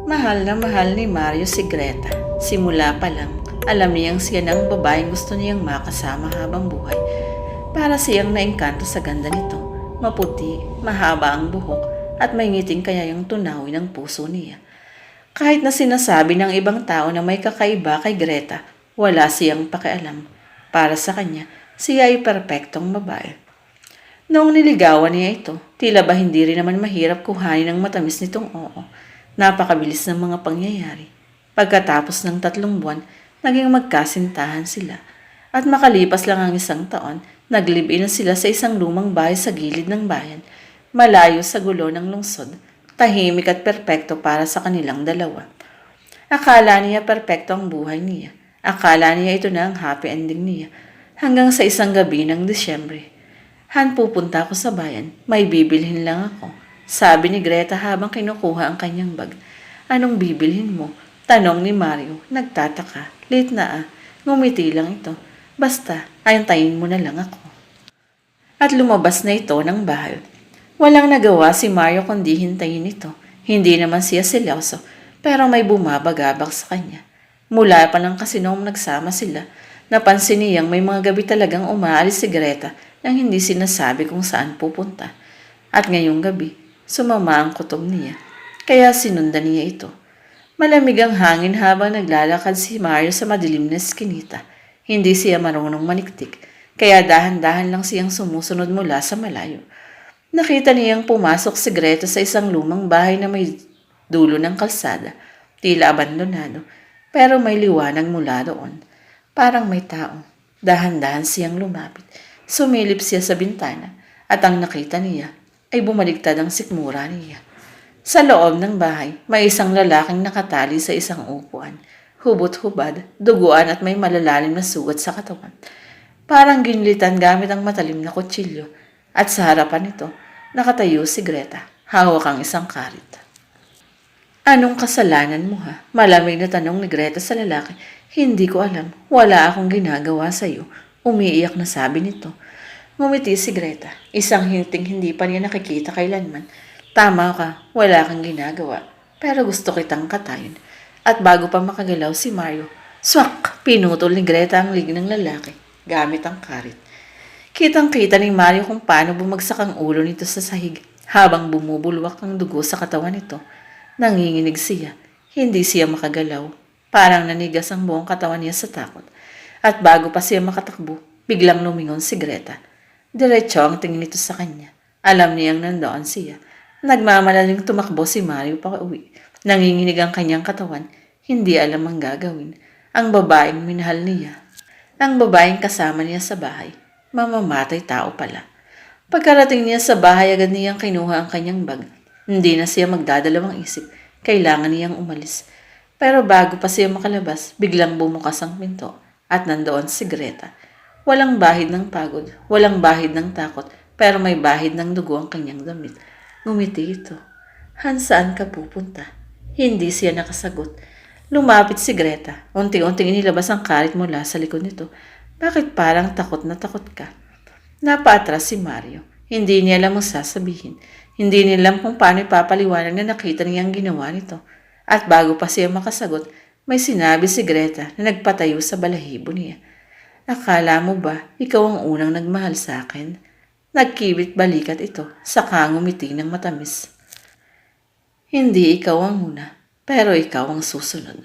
Mahal na mahal ni Mario si Greta. Simula pa lang, alam niyang siya ng babaeng gusto niyang makasama habang buhay. Para siyang naengkanto sa ganda nito. Maputi, mahaba ang buhok, at may ngiting kaya yung tunawin ng puso niya. Kahit na sinasabi ng ibang tao na may kakaiba kay Greta, wala siyang pakialam. Para sa kanya, siya ay perpektong babae. Noong niligawan niya ito, tila ba hindi rin naman mahirap kuhanin ang matamis nitong oo. Napakabilis ng mga pangyayari. Pagkatapos ng 3 buwan, naging magkasintahan sila. At makalipas lang ang 1 taon, naglive-in na sila sa isang lumang bahay sa gilid ng bayan, malayo sa gulo ng lungsod, tahimik at perpekto para sa kanilang dalawa. Akala niya perpekto ang buhay niya. Akala niya ito na ang happy ending niya. Hanggang sa isang gabi ng Disyembre. Han, pupunta ako sa bayan. May bibilhin lang ako. Sabi ni Greta habang kinukuha ang kanyang bag. Anong bibilhin mo? Tanong ni Mario. Nagtataka. Late na ah. Ngumiti lang ito. Basta, antayin mo na lang ako. At lumabas na ito ng bahay. Walang nagawa si Mario kundi hintayin ito. Hindi naman siya seryoso, pero may bumabagabag sa kanya. Mula pa lang kasi noong nagsama sila, napansin niyang may mga gabi talagang umaalis si Greta nang hindi sinasabi kung saan pupunta. At ngayong gabi, sumama ang kutob niya. Kaya sinundan niya ito. Malamig ang hangin habang naglalakad si Mario sa madilim na eskinita. Hindi siya marunong maniktik, kaya dahan-dahan lang siyang sumusunod mula sa malayo. Nakita niyang pumasok si Greta sa isang lumang bahay na may dulo ng kalsada. Tila abandonado, pero may liwanag mula doon. Parang may tao. Dahan-dahan siyang lumapit. Sumilip siya sa bintana at ang nakita niya ay bumaligtad ang sikmura niya. Sa loob ng bahay, may isang lalaking nakatali sa isang upuan. Hubot-hubad, duguan at may malalalim na sugat sa katawan. Parang ginilitan gamit ang matalim na kutsilyo. At sa harapan nito, nakatayo si Greta. Hawak ang isang karit. Anong kasalanan mo ha? Malamig na tanong ni Greta sa lalaki. Hindi ko alam. Wala akong ginagawa sa iyo. Umiiyak na sabi nito. Ngumiti si Greta. Isang hinting hindi pa niya nakikita kailanman. Tama ka, wala kang ginagawa. Pero gusto kitang katayin. At bago pa makagalaw si Mario, swak! Pinutol ni Greta ang lig ng lalaki gamit ang karit. Kitang-kita ni Mario kung paano bumagsak ang ulo nito sa sahig habang bumubulwak ang dugo sa katawan nito. Nanginginig siya. Hindi siya makagalaw. Parang nanigas ang buong katawan niya sa takot. At bago pa siya makatakbo, biglang lumingon si Greta. Diretso ang tingin nito sa kanya. Alam niyang nandoon siya. Nagmamalaling tumakbo si Mario pa uwi. Nanginginig ang kanyang katawan. Hindi alam ang gagawin. Ang babaeng minahal niya. Ang babaeng kasama niya sa bahay. Mamamatay tao pala. Pagkarating niya sa bahay, agad niyang kinuha ang kanyang bag. Hindi na siya magdadalawang isip. Kailangan niyang umalis. Pero bago pa siya makalabas, biglang bumukas ang pinto. At nandoon si Greta. Walang bahid ng pagod. Walang bahid ng takot. Pero may bahid ng dugo ang kanyang damit. Ngumiti ito. Han, saan ka pupunta? Hindi siya nakasagot. Lumapit si Greta. Unti-unting inilabas ang karit mula sa likod nito. Bakit parang takot na takot ka? Napaatras si Mario. Hindi niya alam ang sasabihin. Hindi niya alam kung paano ipapaliwanag na nakita niya ang ginawa nito. At bago pa siya makasagot, may sinabi si Greta na nagpatayo sa balahibo niya. Akala mo ba ikaw ang unang nagmahal sa akin? Nagkibit balikat ito, saka ngumiti ng matamis. Hindi ikaw ang una, pero ikaw ang susunod.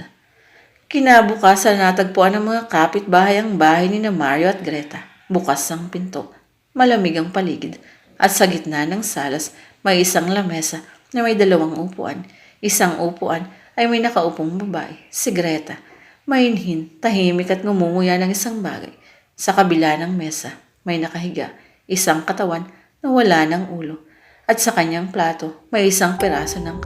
Kinabukasan natagpuan ng mga kapitbahay ang bahay ni Mario at Greta. Bukas ang pinto, malamig ang paligid, at sa gitna ng salas may isang lamesa na may 2 upuan. Isang upuan ay may nakaupong babae, si Greta. Mainhin, tahimik at ngumunguya ng isang bagay. Sa kabila ng mesa, may nakahiga, isang katawan na wala ng ulo. At sa kanyang plato, may isang piraso ng